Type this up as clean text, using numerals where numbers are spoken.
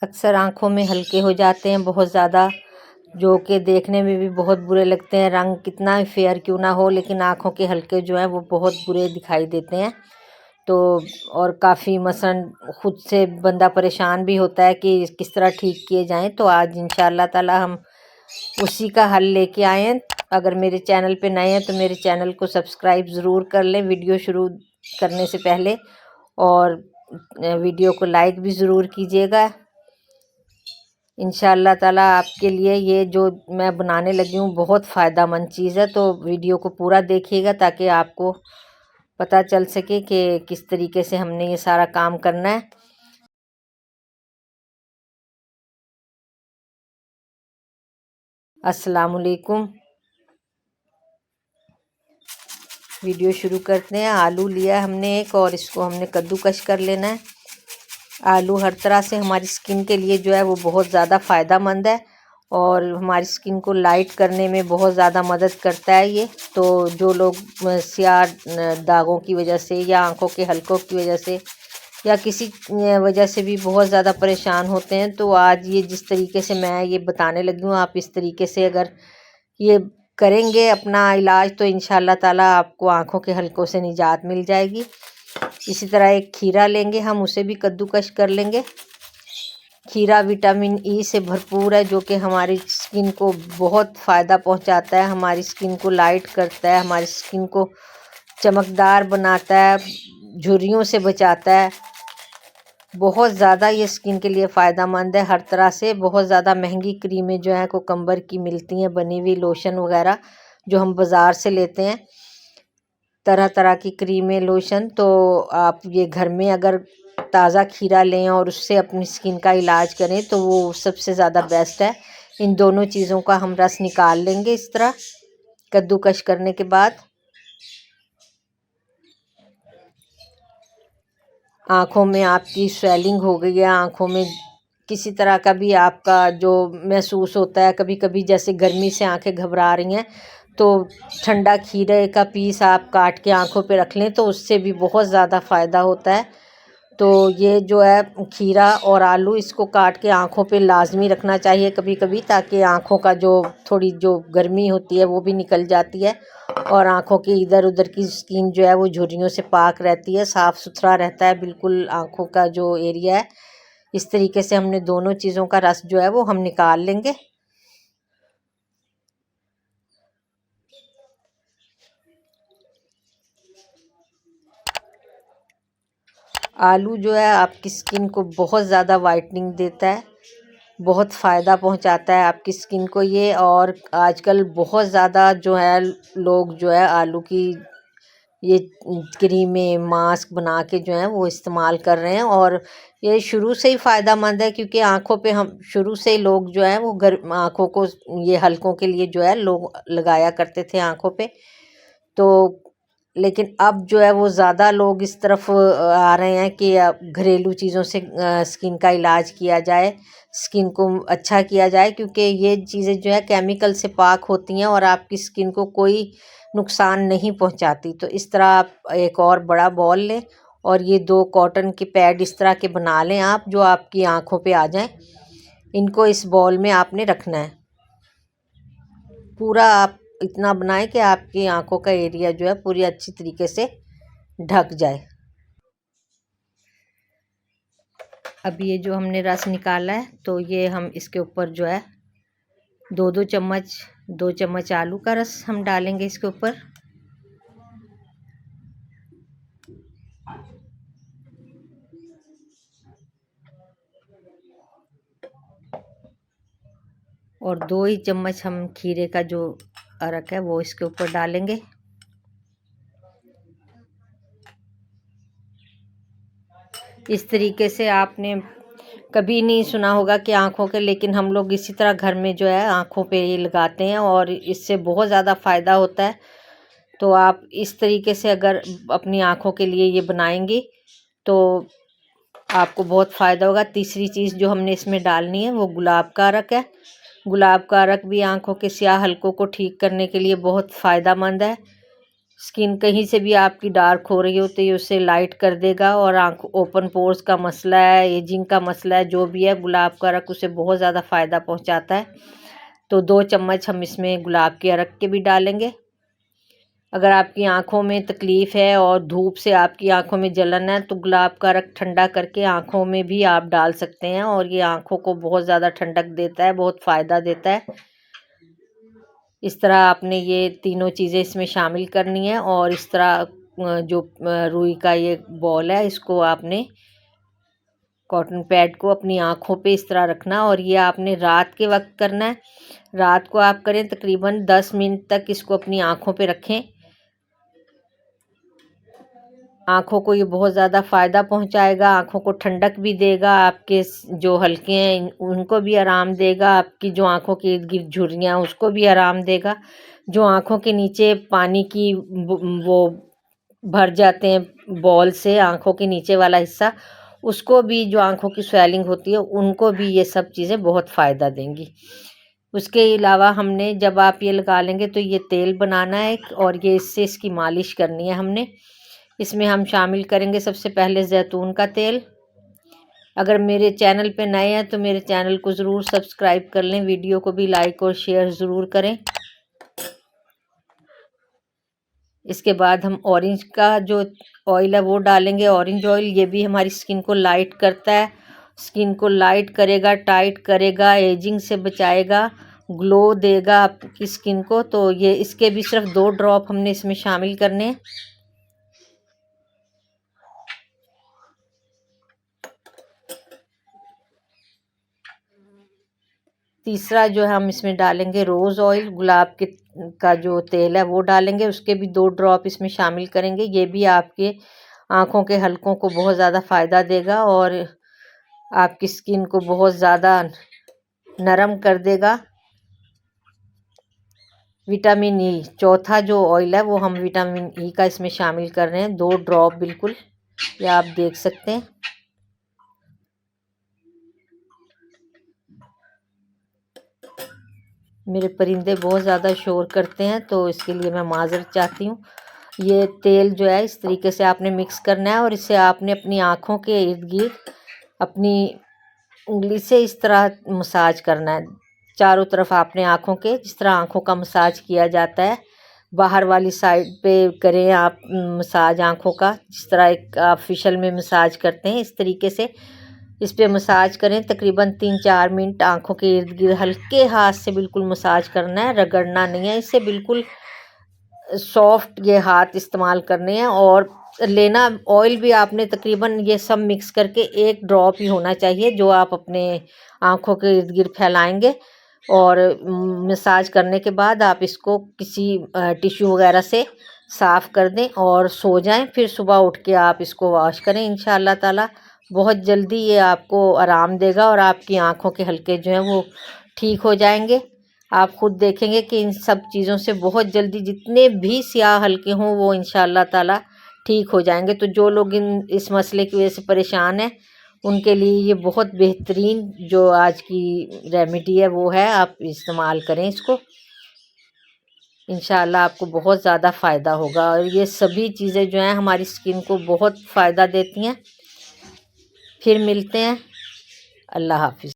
अक्सर आँखों में हल्के हो जाते हैं बहुत ज़्यादा, जो कि देखने में भी बहुत बुरे लगते हैं। रंग कितना ही फेयर क्यों ना हो, लेकिन आँखों के हल्के जो हैं वो बहुत बुरे दिखाई देते हैं। तो और काफ़ी मसलन ख़ुद से बंदा परेशान भी होता है कि किस तरह ठीक किए जाएँ। तो आज इंशाअल्लाह ताला हम उसी का हल लेके आए हैं। अगर मेरे चैनल पे नए हैं तो मेरे चैनल को सब्सक्राइब ज़रूर कर लें वीडियो शुरू करने से पहले, और वीडियो को लाइक भी ज़रूर कीजिएगा। इंशाअल्लाह ताला आपके लिए ये जो मैं बनाने लगी हूँ बहुत फ़ायदेमंद चीज़ है। तो वीडियो को पूरा देखिएगा ताकि आपको पता चल सके कि किस तरीके से हमने ये सारा काम करना है। अस्सलामुअलैकुम। वीडियो शुरू करते हैं। आलू लिया हमने एक, और इसको हमने कद्दूकश कर लेना है। आलू हर तरह से हमारी स्किन के लिए जो है वो बहुत ज़्यादा फ़ायदेमंद है और हमारी स्किन को लाइट करने में बहुत ज़्यादा मदद करता है ये। तो जो लोग स्याह दागों की वजह से या आंखों के हलकों की वजह से या किसी वजह से भी बहुत ज़्यादा परेशान होते हैं, तो आज ये जिस तरीके से मैं ये बताने लगी हूँ, आप इस तरीके से अगर ये करेंगे अपना इलाज तो इंशाअल्लाह ताला आपको आंखों के हलकों से निजात मिल जाएगी। इसी तरह एक खीरा लेंगे हम, उसे भी कद्दूकश कर लेंगे। खीरा विटामिन ई से भरपूर है, जो कि हमारी स्किन को बहुत फ़ायदा पहुंचाता है, हमारी स्किन को लाइट करता है, हमारी स्किन को चमकदार बनाता है, झुर्रियों से बचाता है। बहुत ज़्यादा ये स्किन के लिए फ़ायदेमंद है हर तरह से। बहुत ज़्यादा महंगी क्रीमें जो हैं कोकम्बर की मिलती हैं, बनी हुई लोशन वगैरह जो हम बाज़ार से लेते हैं, तरह तरह की क्रीमें लोशन। तो आप ये घर में अगर ताज़ा खीरा लें और उससे अपनी स्किन का इलाज करें तो वो सबसे ज़्यादा बेस्ट है। इन दोनों चीज़ों का हम रस निकाल लेंगे इस तरह कद्दूकश करने के बाद। आँखों में आपकी स्वेलिंग हो गई है, आँखों में किसी तरह का भी आपका जो महसूस होता है, कभी कभी जैसे गर्मी से आंखें घबरा रही हैं, तो ठंडा खीरे का पीस आप काट के आँखों पे रख लें तो उससे भी बहुत ज़्यादा फ़ायदा होता है। तो ये जो है खीरा और आलू, इसको काट के आँखों पे लाजमी रखना चाहिए कभी कभी, ताकि आँखों का जो थोड़ी जो गर्मी होती है वो भी निकल जाती है और आँखों की इधर उधर की स्किन जो है वो झुर्रियों से पाक रहती है, साफ़ सुथरा रहता है बिल्कुल आँखों का जो एरिया है। इस तरीके से हमने दोनों चीज़ों का रस जो है वो हम निकाल लेंगे। आलू जो है आपकी स्किन को बहुत ज़्यादा वाइटनिंग देता है, बहुत फ़ायदा पहुंचाता है आपकी स्किन को ये। और आजकल बहुत ज़्यादा जो है लोग जो है आलू की ये क्रीमें मास्क बना के जो है वो इस्तेमाल कर रहे हैं, और ये शुरू से ही फ़ायदेमंद है क्योंकि आँखों पे हम शुरू से ही लोग जो है वो आँखों को ये हलकों के लिए जो है लोग लगाया करते थे आँखों पे। तो लेकिन अब जो है वो ज़्यादा लोग इस तरफ आ रहे हैं कि घरेलू चीज़ों से स्किन का इलाज किया जाए, स्किन को अच्छा किया जाए, क्योंकि ये चीज़ें जो है केमिकल से पाक होती हैं और आपकी स्किन को कोई नुकसान नहीं पहुंचाती। तो इस तरह आप एक और बड़ा बॉल लें और ये 2 कॉटन के पैड इस तरह के बना लें आप, जो आपकी आँखों पे आ जाएं। इनको इस बॉल में आपने रखना है। पूरा आप इतना बनाएं कि आपकी आंखों का एरिया जो है पूरी अच्छी तरीके से ढक जाए। अब ये जो हमने रस निकाला है तो ये हम इसके ऊपर जो है 2 चम्मच आलू का रस हम डालेंगे इसके ऊपर। और 2 ही चम्मच हम खीरे का जो अरक है वो इसके ऊपर डालेंगे। इस तरीके से आपने कभी नहीं सुना होगा कि आँखों के, लेकिन हम लोग इसी तरह घर में जो है आँखों पे ये लगाते हैं और इससे बहुत ज़्यादा फ़ायदा होता है। तो आप इस तरीके से अगर अपनी आँखों के लिए ये बनाएंगी तो आपको बहुत फ़ायदा होगा। तीसरी चीज़ जो हमने इसमें डालनी है वो गुलाब का अरक है। गुलाब का अरक भी आँखों के स्याह हलकों को ठीक करने के लिए बहुत फ़ायदेमंद है। स्किन कहीं से भी आपकी डार्क हो रही हो तो ये उसे लाइट कर देगा। और आँख ओपन पोर्स का मसला है, एजिंग का मसला है, जो भी है, गुलाब का अरक उसे बहुत ज़्यादा फ़ायदा पहुंचाता है। तो 2 चम्मच हम इसमें गुलाब के अरक के भी डालेंगे। अगर आपकी आंखों में तकलीफ़ है और धूप से आपकी आंखों में जलन है तो गुलाब का अरक ठंडा करके आंखों में भी आप डाल सकते हैं और ये आंखों को बहुत ज़्यादा ठंडक देता है, बहुत फ़ायदा देता है। इस तरह आपने ये तीनों चीज़ें इसमें शामिल करनी है और इस तरह जो रुई का ये बॉल है इसको आपने कॉटन पैड को अपनी आँखों पे इस तरह रखना और ये आपने रात के वक्त करना है। रात को आप करें, तकरीबन 10 मिनट तक इसको अपनी आँखों पे रखें। आँखों को ये बहुत ज़्यादा फ़ायदा पहुँचाएगा, आँखों को ठंडक भी देगा, आपके जो हलके हैं उनको भी आराम देगा, आपकी जो आँखों के इर्द गिर्द झुर्रियाँ उसको भी आराम देगा। जो आँखों के नीचे पानी की वो भर जाते हैं बॉल से, आँखों के नीचे वाला हिस्सा, उसको भी, जो आँखों की स्वेलिंग होती है उनको भी ये सब चीज़ें बहुत फ़ायदा देंगी। उसके अलावा हमने, जब आप ये लगा लेंगे तो ये तेल बनाना है और ये इससे इसकी मालिश करनी है हमने। इसमें हम शामिल करेंगे सबसे पहले ज़ैतून का तेल। अगर मेरे चैनल पे नए हैं तो मेरे चैनल को ज़रूर सब्सक्राइब कर लें, वीडियो को भी लाइक और शेयर ज़रूर करें। इसके बाद हम ऑरेंज का जो ऑयल है वो डालेंगे, ऑरेंज ऑयल। ये भी हमारी स्किन को लाइट करता है, स्किन को लाइट करेगा, टाइट करेगा, एजिंग से बचाएगा, ग्लो देगा आपकी स्किन को। तो ये इसके भी सिर्फ 2 ड्रॉप हमने इसमें शामिल करने हैं। तीसरा जो है हम इसमें डालेंगे रोज़ ऑयल, गुलाब के का जो तेल है वो डालेंगे, उसके भी 2 ड्रॉप इसमें शामिल करेंगे। ये भी आपके आँखों के हलकों को बहुत ज़्यादा फ़ायदा देगा और आपकी स्किन को बहुत ज़्यादा नरम कर देगा। विटामिन ई, चौथा जो ऑयल है वो हम विटामिन ई का इसमें शामिल कर रहे हैं, 2 ड्रॉप बिल्कुल, ये आप देख सकते हैं। मेरे परिंदे बहुत ज़्यादा शोर करते हैं तो इसके लिए मैं माज़रत चाहती हूँ। ये तेल जो है इस तरीके से आपने मिक्स करना है और इसे आपने अपनी आँखों के इर्द गिर्द अपनी उंगली से इस तरह मसाज करना है। चारों तरफ आपने आँखों के, जिस तरह आँखों का मसाज किया जाता है, बाहर वाली साइड पे करें आप मसाज आँखों का, जिस तरह एक आप फेशियल में मसाज करते हैं इस तरीके से इस पे मसाज करें। तकरीबन 3-4 मिनट आँखों के इर्द गिर्द हल्के हाथ से बिल्कुल मसाज करना है, रगड़ना नहीं है इसे, बिल्कुल सॉफ्ट ये हाथ इस्तेमाल करने हैं। और लेना ऑयल भी आपने तकरीबन ये सब मिक्स करके 1 ड्रॉप ही होना चाहिए, जो आप अपने आँखों के इर्द गिर्द फैलाएंगे। और मसाज करने के बाद आप इसको किसी टिश्यू वगैरह से साफ़ कर दें और सो जाएं। फिर सुबह उठ के आप इसको वॉश करें, इंशाअल्लाह ताला बहुत जल्दी ये आपको आराम देगा और आपकी आँखों के हलके जो हैं वो ठीक हो जाएंगे। आप खुद देखेंगे कि इन सब चीज़ों से बहुत जल्दी जितने भी स्याह हलके हों वो इंशाअल्लाह ताला ठीक हो जाएंगे। तो जो लोग इस मसले की वजह से परेशान हैं उनके लिए ये बहुत बेहतरीन जो आज की रेमेडी है वो है, आप इस्तेमाल करें इसको, इंशाअल्लाह आपको बहुत ज़्यादा फ़ायदा होगा। और ये सभी चीज़ें जो हैं हमारी स्किन को बहुत फ़ायदा देती हैं। फिर मिलते हैं, अल्लाह हाफिज़।